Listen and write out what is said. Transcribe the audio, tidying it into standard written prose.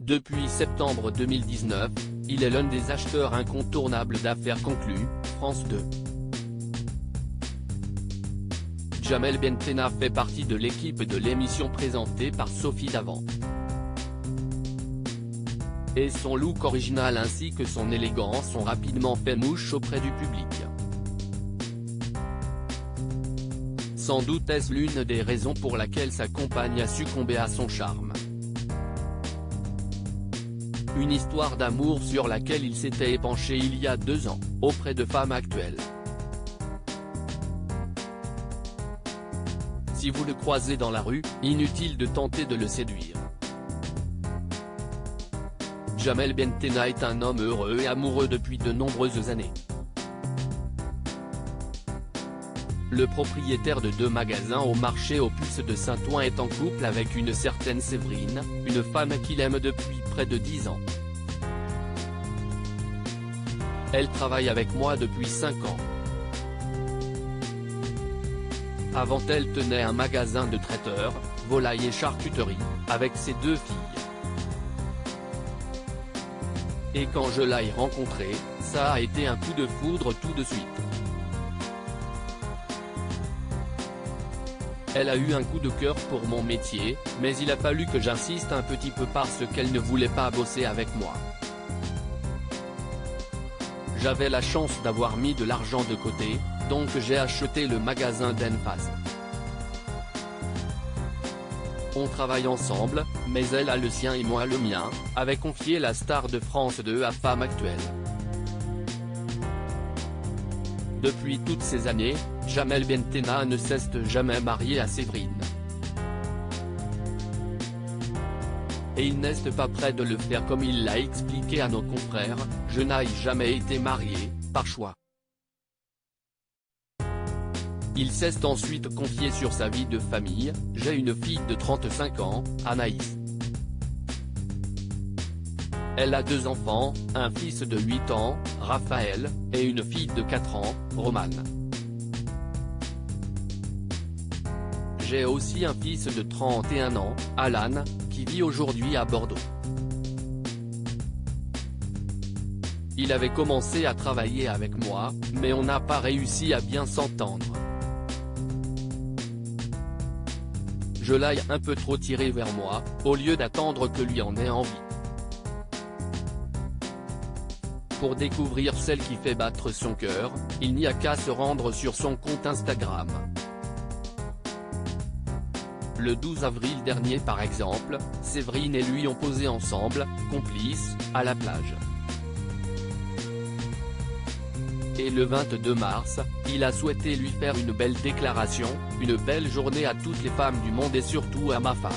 Depuis septembre 2019, il est l'un des acheteurs incontournables d'Affaires conclues, France 2. Jamel Bentenna fait partie de l'équipe de l'émission présentée par Sophie Davant. Et son look original ainsi que son élégance ont rapidement fait mouche auprès du public. Sans doute est-ce l'une des raisons pour laquelle sa compagne a succombé à son charme. Une histoire d'amour sur laquelle il s'était épanché il y a 2 ans, auprès de femmes actuelles. Si vous le croisez dans la rue, inutile de tenter de le séduire. Jamel Bentenna est un homme heureux et amoureux depuis de nombreuses années. Le propriétaire de 2 magasins au marché aux puces de Saint-Ouen est en couple avec une certaine Séverine, une femme qu'il aime depuis près de 10 ans. Elle travaille avec moi depuis 5 ans. Avant elle tenait un magasin de traiteur, volaille et charcuterie, avec ses 2 filles. Et quand je l'ai rencontrée, ça a été un coup de foudre tout de suite. Elle a eu un coup de cœur pour mon métier, mais il a fallu que j'insiste un petit peu parce qu'elle ne voulait pas bosser avec moi. J'avais la chance d'avoir mis de l'argent de côté, donc j'ai acheté le magasin d'Enphase. On travaille ensemble, mais elle a le sien et moi le mien, avait confié la star de France 2 à Femme Actuelle. Depuis toutes ces années, Jamel Bentenna ne cesse de jamais marier à Séverine. Et il n'est pas prêt de le faire comme il l'a expliqué à nos confrères, je n'ai jamais été marié, par choix. Il s'est ensuite confié sur sa vie de famille, j'ai une fille de 35 ans, Anaïs. Elle a 2 enfants, un fils de 8 ans, Raphaël, et une fille de 4 ans, Romane. J'ai aussi un fils de 31 ans, Alan, qui vit aujourd'hui à Bordeaux. Il avait commencé à travailler avec moi, mais on n'a pas réussi à bien s'entendre. Je l'ai un peu trop tiré vers moi, au lieu d'attendre que lui en ait envie. Pour découvrir celle qui fait battre son cœur, il n'y a qu'à se rendre sur son compte Instagram. Le 12 avril dernier par exemple, Séverine et lui ont posé ensemble, complices, à la plage. Et le 22 mars, il a souhaité lui faire une belle déclaration, une belle journée à toutes les femmes du monde et surtout à ma femme.